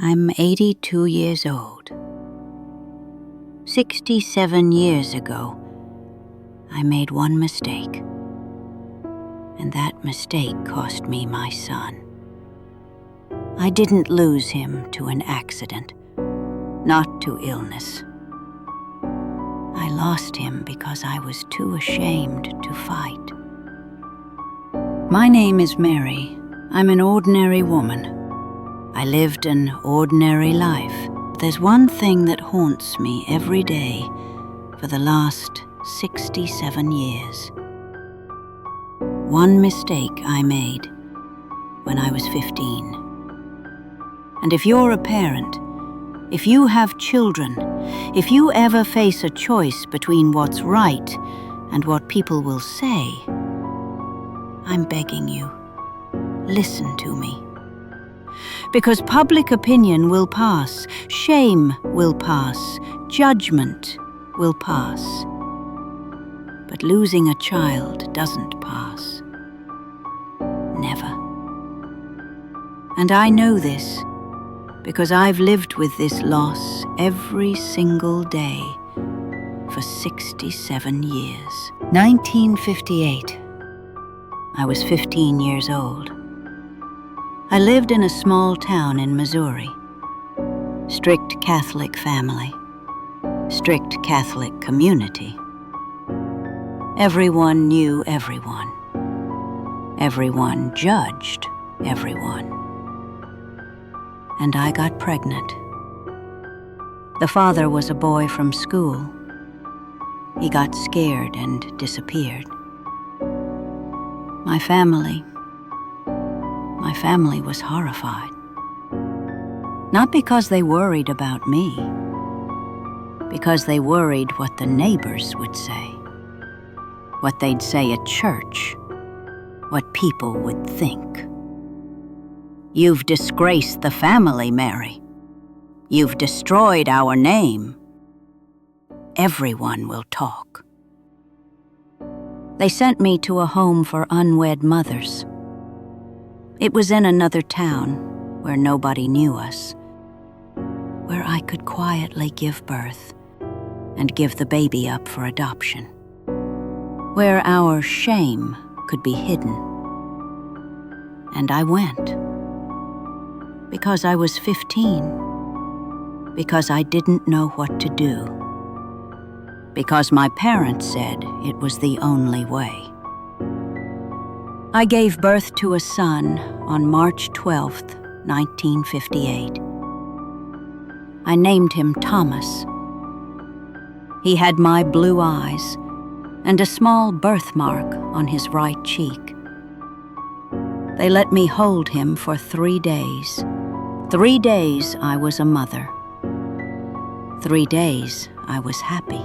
I'm 82 years old. 67 years ago, I made one mistake. And that mistake cost me my son. I didn't lose him to an accident, not to illness. I lost him because I was too ashamed to fight. My name is Mary. I'm an ordinary woman. I lived an ordinary life. There's one thing that haunts me every day for the last 67 years. One mistake I made when I was 15. And if you're a parent, if you have children, if you ever face a choice between what's right and what people will say, I'm begging you, listen to me. Because public opinion will pass, shame will pass, judgment will pass. But losing a child doesn't pass. Never. And I know this because I've lived with this loss every single day for 67 years. 1958. I was 15 years old. I lived in a small town in Missouri. Strict Catholic family. Strict Catholic community. Everyone knew everyone. Everyone judged everyone. And I got pregnant. The father was a boy from school. He got scared and disappeared. My family was horrified. Not because they worried about me, because they worried what the neighbors would say, what they'd say at church, what people would think. You've disgraced the family, Mary. You've destroyed our name. Everyone will talk. They sent me to a home for unwed mothers. It was in another town where nobody knew us, where I could quietly give birth and give the baby up for adoption, where our shame could be hidden. And I went. Because I was 15. Because I didn't know what to do. Because my parents said it was the only way. I gave birth to a son on March 12th, 1958. I named him Thomas. He had my blue eyes and a small birthmark on his right cheek. They let me hold him for 3 days. 3 days I was a mother. 3 days I was happy.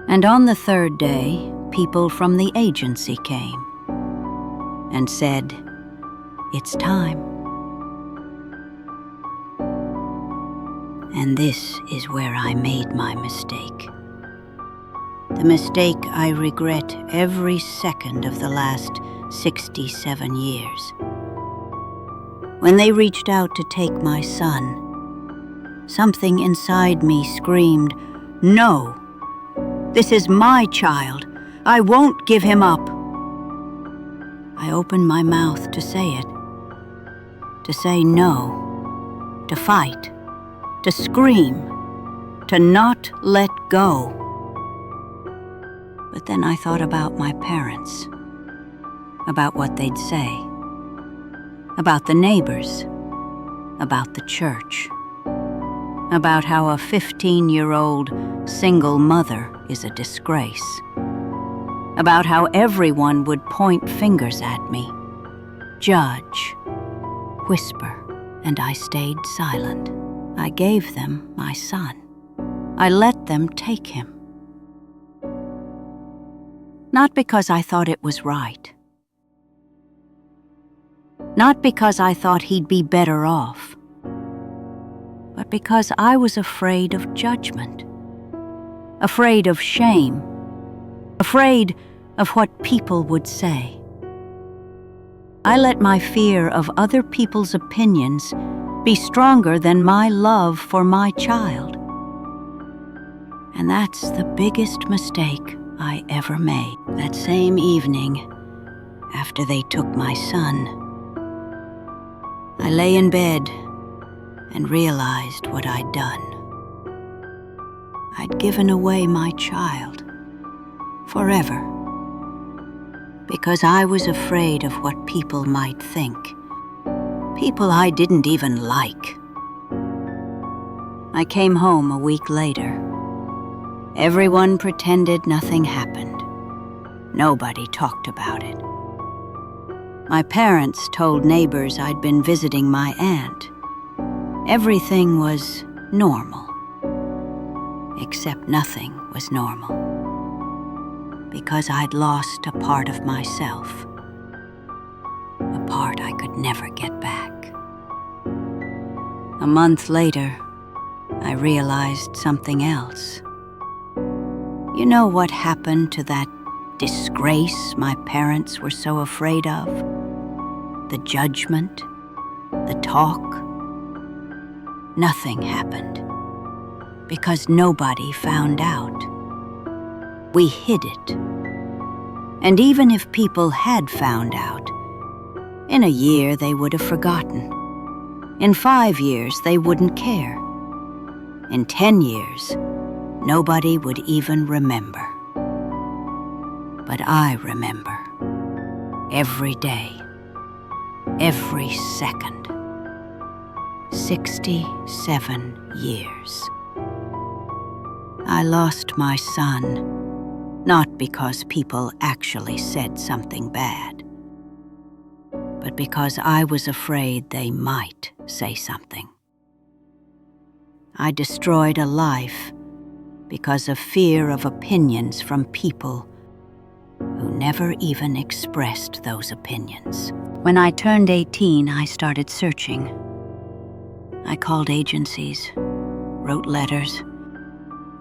And on the third day, people from the agency came and said, "It's time." And this is where I made my mistake. The mistake I regret every second of the last 67 years. When they reached out to take my son, something inside me screamed, "No! This is my child. I won't give him up." I opened my mouth to say it, to say no, to fight, to scream, to not let go. But then I thought about my parents, about what they'd say, about the neighbors, about the church, about how a 15-year-old single mother is a disgrace, about how everyone would point fingers at me, judge, whisper, and I stayed silent. I gave them my son. I let them take him. Not because I thought it was right. Not because I thought he'd be better off, but because I was afraid of judgment, afraid of shame, afraid of what people would say. I let my fear of other people's opinions be stronger than my love for my child. And that's the biggest mistake I ever made. That same evening, after they took my son, I lay in bed and realized what I'd done. I'd given away my child forever because I was afraid of what people might think. People I didn't even like. I came home a week later. Everyone pretended nothing happened. Nobody talked about it. My parents told neighbors I'd been visiting my aunt. Everything was normal. Except nothing was normal. Because I'd lost a part of myself. A part I could never get back. A month later, I realized something else. You know what happened to that disgrace my parents were so afraid of? The judgment, the talk. Nothing happened because nobody found out. We hid it. And even if people had found out, in a year they would have forgotten. In 5 years they wouldn't care. In 10 years, nobody would even remember. But I remember. Every day. Every second. 67 years. I lost my son, not because people actually said something bad, but because I was afraid they might say something. I destroyed a life because of fear of opinions from people who never even expressed those opinions. When I turned 18, I started searching. I called agencies, wrote letters,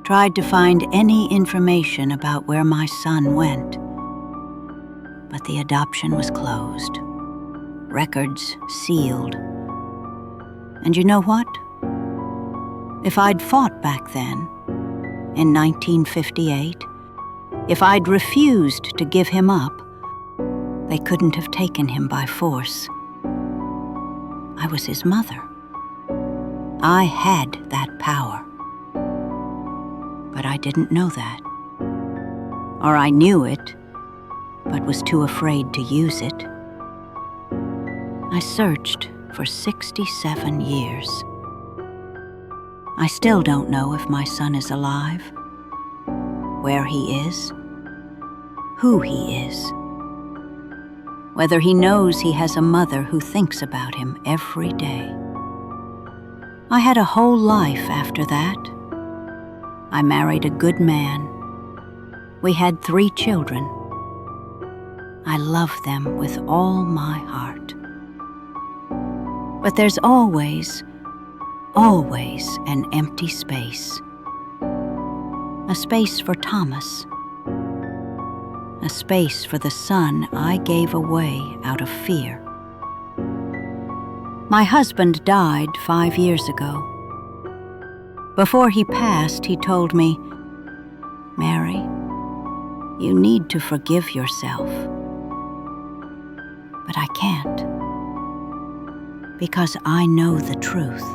tried to find any information about where my son went. But the adoption was closed, records sealed. And you know what? If I'd fought back then, in 1958, if I'd refused to give him up, they couldn't have taken him by force. I was his mother. I had that power. But I didn't know that. Or I knew it, but was too afraid to use it. I searched for 67 years. I still don't know if my son is alive, where he is, who he is, whether he knows he has a mother who thinks about him every day. I had a whole life after that. I married a good man. We had 3 children. I love them with all my heart. But there's always an empty space. A space for Thomas. A space for the son I gave away out of fear. My husband died 5 years ago. Before he passed, he told me, "Mary, you need to forgive yourself." But I can't, because I know the truth.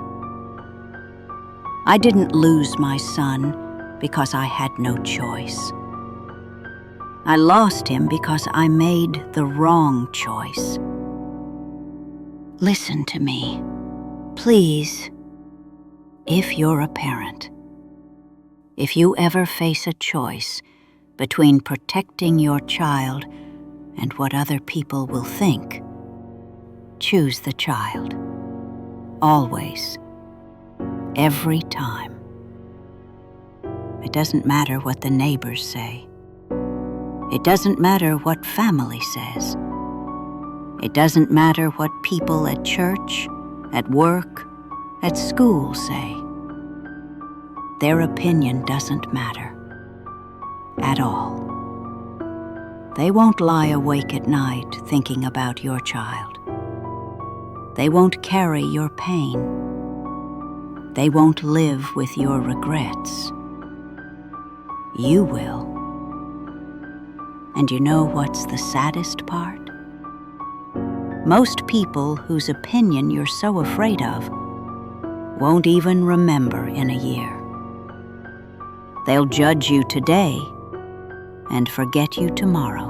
I didn't lose my son because I had no choice. I lost him because I made the wrong choice. Listen to me, please. If you're a parent, if you ever face a choice between protecting your child and what other people will think, choose the child. Always. Every time. It doesn't matter what the neighbors say. It doesn't matter what family says. It doesn't matter what people at church, at work, at school say. Their opinion doesn't matter at all. They won't lie awake at night thinking about your child. They won't carry your pain. They won't live with your regrets. You will. And you know what's the saddest part? Most people whose opinion you're so afraid of won't even remember in a year. They'll judge you today and forget you tomorrow.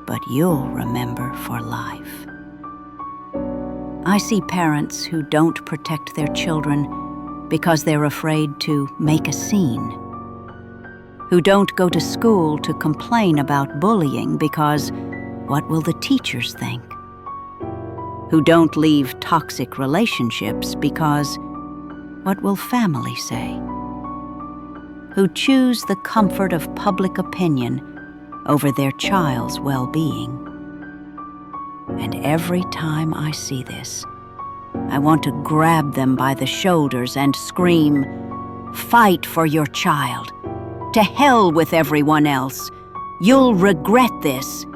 But you'll remember for life. I see parents who don't protect their children because they're afraid to make a scene, who don't go to school to complain about bullying because what will the teachers think? Who don't leave toxic relationships because what will family say? Who choose the comfort of public opinion over their child's well-being. And every time I see this, I want to grab them by the shoulders and scream, "Fight for your child. To hell with everyone else. You'll regret this."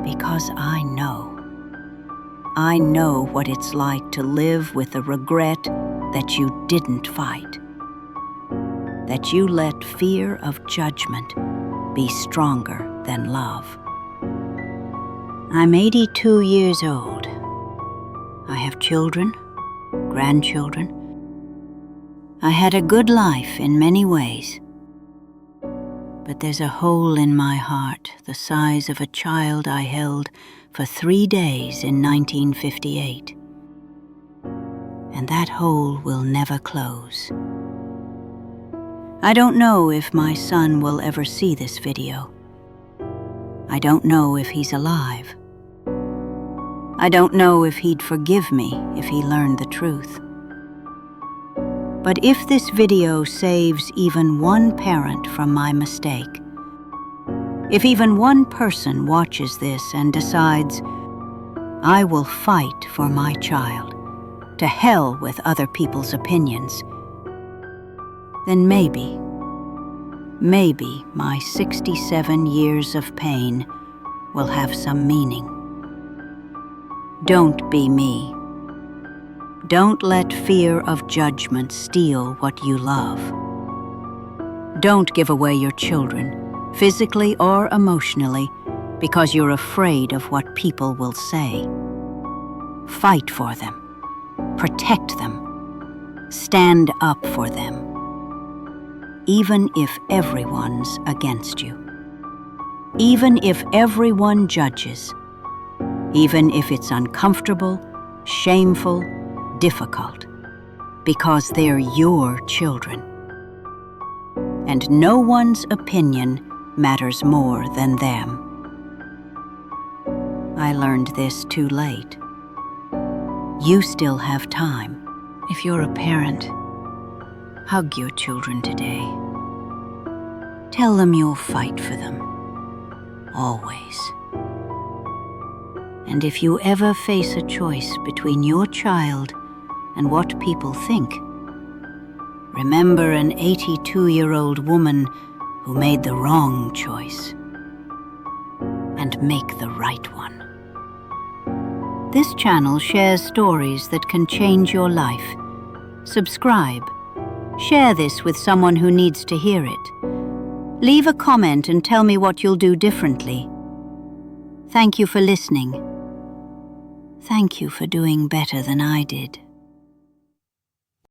Because I know what it's like to live with the regret that you didn't fight, that you let fear of judgment be stronger than love. I'm 82 years old. I have children, grandchildren. I had a good life in many ways. But there's a hole in my heart the size of a child I held for 3 days in 1958. And that hole will never close. I don't know if my son will ever see this video. I don't know if he's alive. I don't know if he'd forgive me if he learned the truth. But if this video saves even one parent from my mistake, if even one person watches this and decides, I will fight for my child, to hell with other people's opinions, then maybe my 67 years of pain will have some meaning. Don't be me. Don't let fear of judgment steal what you love. Don't give away your children, physically or emotionally, because you're afraid of what people will say. Fight for them. Protect them. Stand up for them. Even if everyone's against you. Even if everyone judges. Even if it's uncomfortable, shameful, difficult, because they're your children. And no one's opinion matters more than them. I learned this too late. You still have time. If you're a parent, hug your children today. Tell them you'll fight for them, always. And if you ever face a choice between your child and what people think, remember an 82-year-old woman who made the wrong choice, and make the right one. This channel shares stories that can change your life. Subscribe. Share this with someone who needs to hear it. Leave a comment and tell me what you'll do differently. Thank you for listening. Thank you for doing better than I did.